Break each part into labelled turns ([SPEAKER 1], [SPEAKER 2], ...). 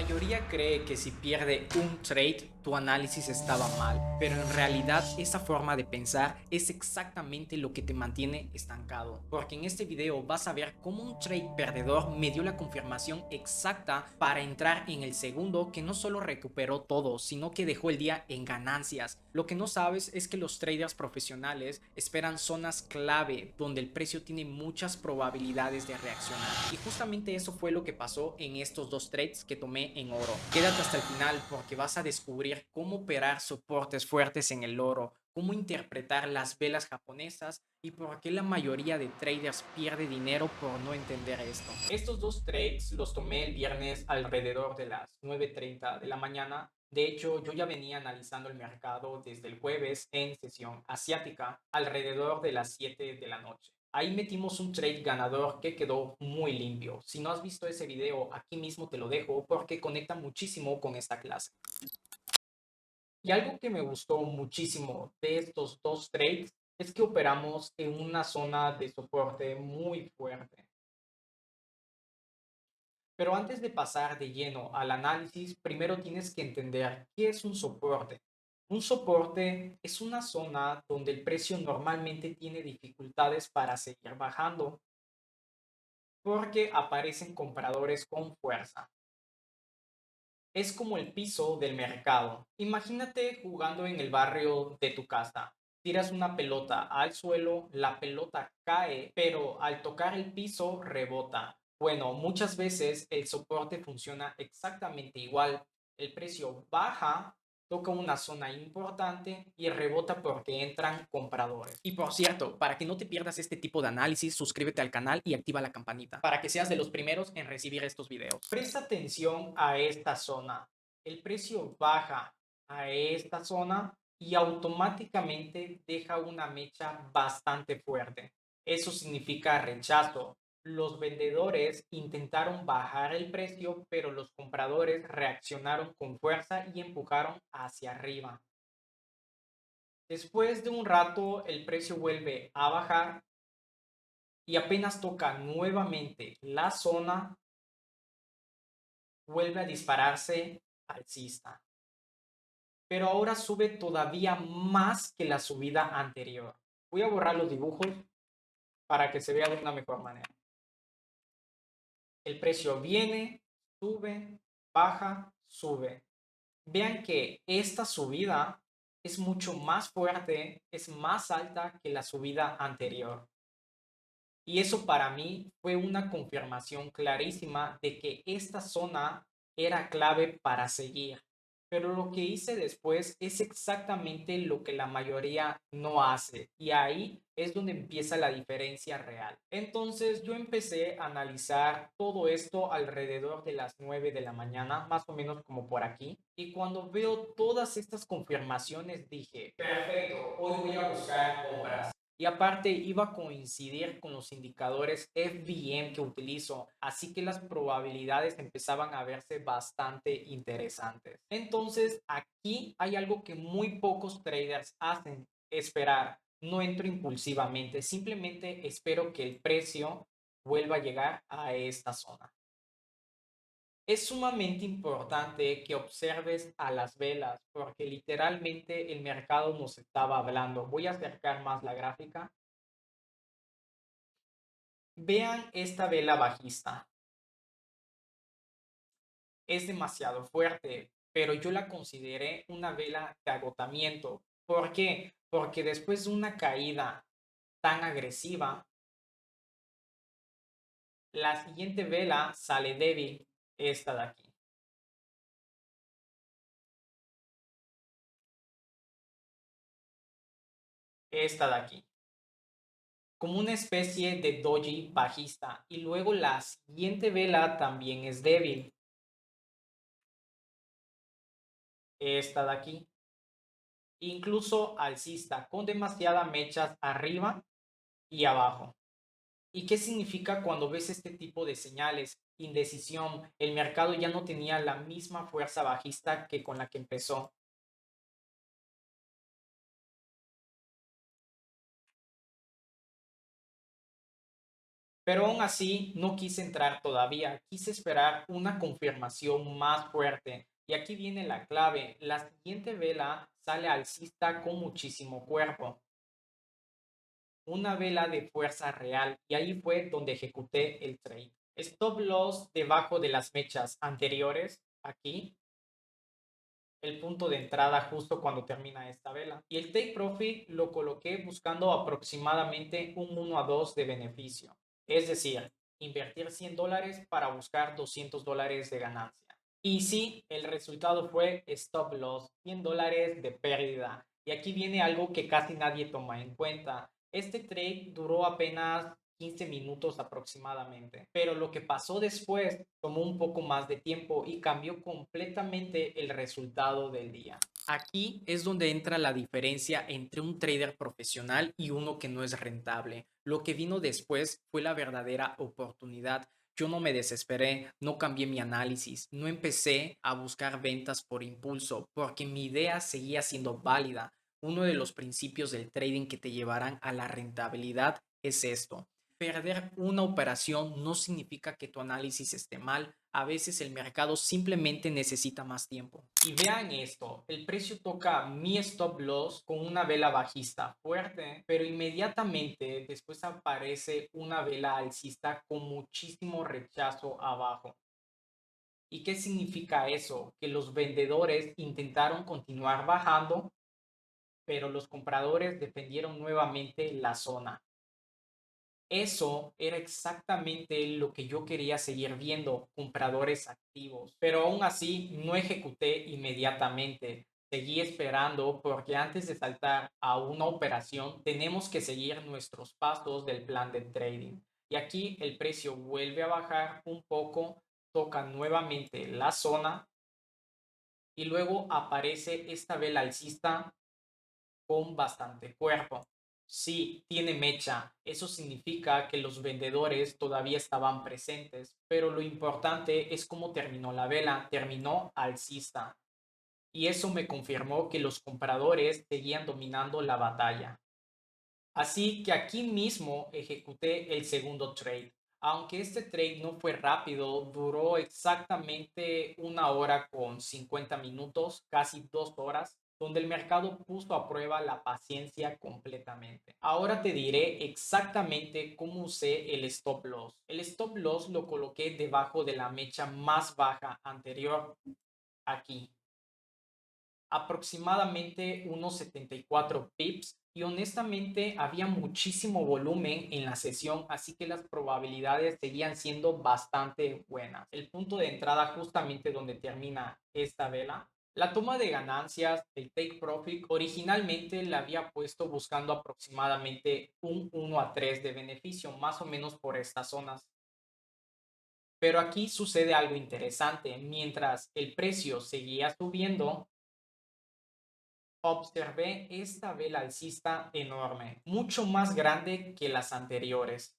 [SPEAKER 1] mayoría cree que si pierde un trade, tu análisis estaba mal, pero en realidad esa forma de pensar es exactamente lo que te mantiene estancado, porque en este video vas a ver cómo un trade perdedor me dio la confirmación exacta para entrar en el segundo que no solo recuperó todo, sino que dejó el día en ganancias. Lo que no sabes es que los traders profesionales esperan zonas clave donde el precio tiene muchas probabilidades de reaccionar, y justamente eso fue lo que pasó en estos dos trades que tomé en oro. Quédate hasta el final porque vas a descubrir cómo operar soportes fuertes en el oro, cómo interpretar las velas japonesas y por qué la mayoría de traders pierde dinero por no entender esto. Estos dos trades los tomé el viernes alrededor de las 9:30 de la mañana. De hecho, yo ya venía analizando el mercado desde el jueves en sesión asiática alrededor de las 7 de la noche. Ahí metimos un trade ganador que quedó muy limpio. Si no has visto ese video, aquí mismo te lo dejo porque conecta muchísimo con esta clase. Y algo que me gustó muchísimo de estos dos trades es que operamos en una zona de soporte muy fuerte. Pero antes de pasar de lleno al análisis, primero tienes que entender qué es un soporte. Un soporte es una zona donde el precio normalmente tiene dificultades para seguir bajando porque aparecen compradores con fuerza. Es como el piso del mercado. Imagínate jugando en el barrio de tu casa. Tiras una pelota al suelo, la pelota cae, pero al tocar el piso rebota. Bueno, muchas veces el soporte funciona exactamente igual. El precio baja, toca una zona importante y rebota porque entran compradores. Y por cierto, para que no te pierdas este tipo de análisis, suscríbete al canal y activa la campanita para que seas de los primeros en recibir estos videos. Presta atención a esta zona. El precio baja a esta zona y automáticamente deja una mecha bastante fuerte. Eso significa rechazo. Los vendedores intentaron bajar el precio, pero los compradores reaccionaron con fuerza y empujaron hacia arriba. Después de un rato, el precio vuelve a bajar y apenas toca nuevamente la zona, vuelve a dispararse alcista. Pero ahora sube todavía más que la subida anterior. Voy a borrar los dibujos para que se vea de una mejor manera. El precio viene, sube, baja, sube. Vean que esta subida es mucho más fuerte, es más alta que la subida anterior. Y eso para mí fue una confirmación clarísima de que esta zona era clave para seguir. Pero lo que hice después es exactamente lo que la mayoría no hace. Y ahí es donde empieza la diferencia real. Entonces yo empecé a analizar todo esto alrededor de las 9 de la mañana, más o menos como por aquí. Y cuando veo todas estas confirmaciones dije, perfecto, hoy voy a buscar compras. Y aparte iba a coincidir con los indicadores FBM que utilizo, así que las probabilidades empezaban a verse bastante interesantes. Entonces aquí hay algo que muy pocos traders hacen: esperar. No entro impulsivamente, simplemente espero que el precio vuelva a llegar a esta zona. Es sumamente importante que observes a las velas porque literalmente el mercado nos estaba hablando. Voy a acercar más la gráfica. Vean esta vela bajista. Es demasiado fuerte, pero yo la consideré una vela de agotamiento. ¿Por qué? Porque después de una caída tan agresiva, la siguiente vela sale débil, esta de aquí. Esta de aquí. Como una especie de doji bajista. Y luego la siguiente vela también es débil, esta de aquí. Incluso alcista, con demasiadas mechas arriba y abajo. ¿Y qué significa cuando ves este tipo de señales? Indecisión. El mercado ya no tenía la misma fuerza bajista que con la que empezó. Pero aún así no quise entrar todavía, quise esperar una confirmación más fuerte. Y aquí viene la clave, la siguiente vela sale alcista con muchísimo cuerpo, una vela de fuerza real, y ahí fue donde ejecuté el trade. Stop loss debajo de las mechas anteriores, aquí, el punto de entrada justo cuando termina esta vela. Y el take profit lo coloqué buscando aproximadamente un 1 a 2 de beneficio. Es decir, invertir $100 para buscar $200 de ganancia. Y sí, el resultado fue stop loss, $100 de pérdida. Y aquí viene algo que casi nadie toma en cuenta. Este trade duró apenas 15 minutos aproximadamente, pero lo que pasó después tomó un poco más de tiempo y cambió completamente el resultado del día. Aquí es donde entra la diferencia entre un trader profesional y uno que no es rentable. Lo que vino después fue la verdadera oportunidad. Yo no me desesperé, no cambié mi análisis, no empecé a buscar ventas por impulso, porque mi idea seguía siendo válida. Uno de los principios del trading que te llevarán a la rentabilidad es esto: perder una operación no significa que tu análisis esté mal. A veces el mercado simplemente necesita más tiempo. Y vean esto, el precio toca mi stop loss con una vela bajista fuerte, pero inmediatamente después aparece una vela alcista con muchísimo rechazo abajo. ¿Y qué significa eso? Que los vendedores intentaron continuar bajando, pero los compradores defendieron nuevamente la zona. Eso era exactamente lo que yo quería seguir viendo, compradores activos. Pero aún así no ejecuté inmediatamente. Seguí esperando porque antes de saltar a una operación tenemos que seguir nuestros pasos del plan de trading. Y aquí el precio vuelve a bajar un poco, toca nuevamente la zona y luego aparece esta vela alcista con bastante cuerpo. Sí, tiene mecha. Eso significa que los vendedores todavía estaban presentes, pero lo importante es cómo terminó la vela. Terminó alcista. Y eso me confirmó que los compradores seguían dominando la batalla. Así que aquí mismo ejecuté el segundo trade. Aunque este trade no fue rápido, duró exactamente 1 hora con 50 minutos, casi 2 horas, donde el mercado puso a prueba la paciencia completamente. Ahora te diré exactamente cómo usé el stop loss. El stop loss lo coloqué debajo de la mecha más baja anterior, aquí, aproximadamente unos 74 pips, y honestamente había muchísimo volumen en la sesión, así que las probabilidades seguían siendo bastante buenas. El punto de entrada justamente donde termina esta vela. La toma de ganancias, el take profit, originalmente la había puesto buscando aproximadamente un 1 a 3 de beneficio, más o menos por estas zonas. Pero aquí sucede algo interesante. Mientras el precio seguía subiendo, observé esta vela alcista enorme, mucho más grande que las anteriores.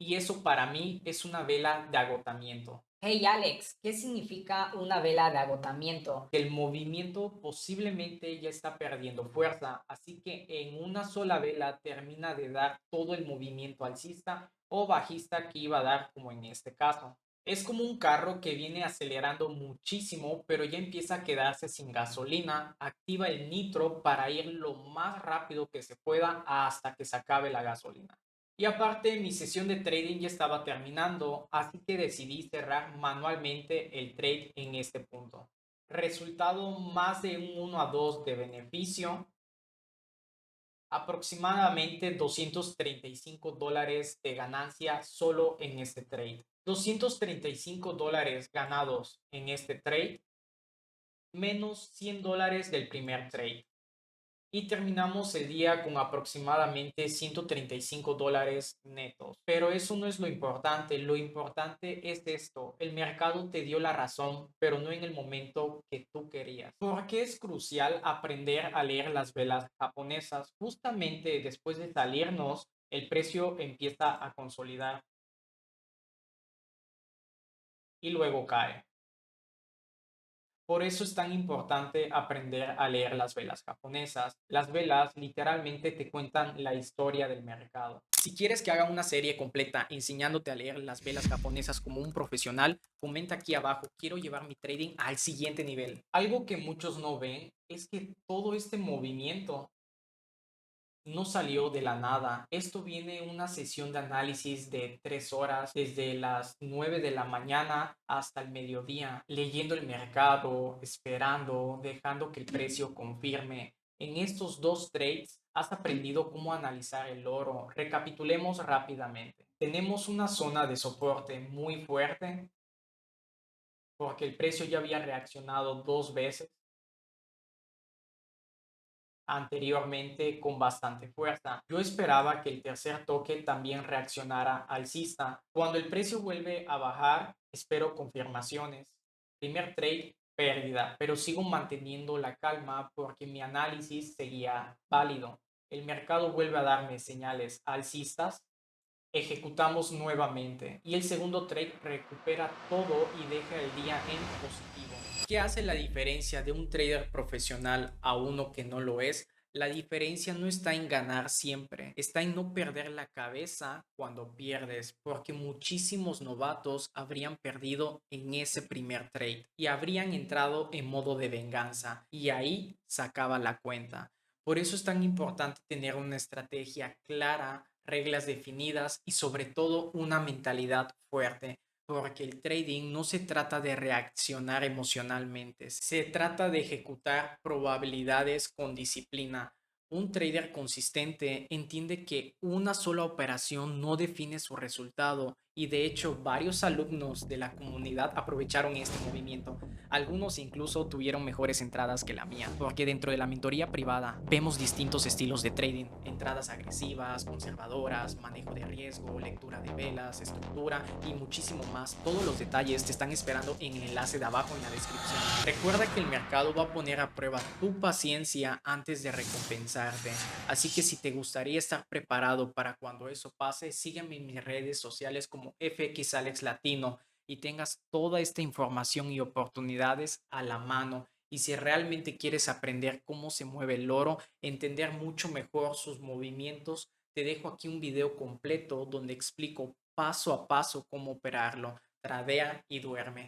[SPEAKER 1] Y eso para mí es una vela de agotamiento.
[SPEAKER 2] Hey Alex, ¿qué significa una vela de agotamiento?
[SPEAKER 1] El movimiento posiblemente ya está perdiendo fuerza, así que en una sola vela termina de dar todo el movimiento alcista o bajista que iba a dar, como en este caso. Es como un carro que viene acelerando muchísimo, pero ya empieza a quedarse sin gasolina, activa el nitro para ir lo más rápido que se pueda hasta que se acabe la gasolina. Y aparte, mi sesión de trading ya estaba terminando, así que decidí cerrar manualmente el trade en este punto. Resultado: más de un 1 a 2 de beneficio, aproximadamente $235 de ganancia solo en este trade. $235 ganados en este trade, menos $100 del primer trade. Y terminamos el día con aproximadamente $135 netos. Pero eso no es lo importante es esto: el mercado te dio la razón, pero no en el momento que tú querías. Porque es crucial aprender a leer las velas japonesas. Justamente después de salirnos, el precio empieza a consolidar y luego cae. Por eso es tan importante aprender a leer las velas japonesas. Las velas literalmente te cuentan la historia del mercado. Si quieres que haga una serie completa enseñándote a leer las velas japonesas como un profesional, comenta aquí abajo, quiero llevar mi trading al siguiente nivel. Algo que muchos no ven es que todo este movimiento no salió de la nada. Esto viene una sesión de análisis de 3 horas, desde las 9 de la mañana hasta el mediodía, leyendo el mercado, esperando, dejando que el precio confirme. En estos dos trades has aprendido cómo analizar el oro. Recapitulemos rápidamente. Tenemos una zona de soporte muy fuerte porque el precio ya había reaccionado 2 veces anteriormente con bastante fuerza. Yo esperaba que el tercer toque también reaccionara alcista. Cuando el precio vuelve a bajar, espero confirmaciones. Primer trade, pérdida, pero sigo manteniendo la calma porque mi análisis seguía válido. El mercado vuelve a darme señales alcistas, ejecutamos nuevamente y el segundo trade recupera todo y deja el día en positivo. ¿Qué hace la diferencia de un trader profesional a uno que no lo es? La diferencia no está en ganar siempre, está en no perder la cabeza cuando pierdes, porque muchísimos novatos habrían perdido en ese primer trade y habrían entrado en modo de venganza y ahí sacaba la cuenta. Por eso es tan importante tener una estrategia clara, reglas definidas y sobre todo una mentalidad fuerte, porque el trading no se trata de reaccionar emocionalmente, se trata de ejecutar probabilidades con disciplina. Un trader consistente entiende que una sola operación no define su resultado y de hecho varios alumnos de la comunidad aprovecharon este movimiento. Algunos incluso tuvieron mejores entradas que la mía, porque dentro de la mentoría privada vemos distintos estilos de trading, entradas agresivas, conservadoras, manejo de riesgo, lectura de velas, estructura y muchísimo más. Todos los detalles te están esperando en el enlace de abajo en la descripción. Recuerda que el mercado va a poner a prueba tu paciencia antes de recompensarte, así que si te gustaría estar preparado para cuando eso pase, sígueme en mis redes sociales como FX Alex Latino y tengas toda esta información y oportunidades a la mano. Y si realmente quieres aprender cómo se mueve el oro, entender mucho mejor sus movimientos, te dejo aquí un video completo donde explico paso a paso cómo operarlo. Tradea y duerme.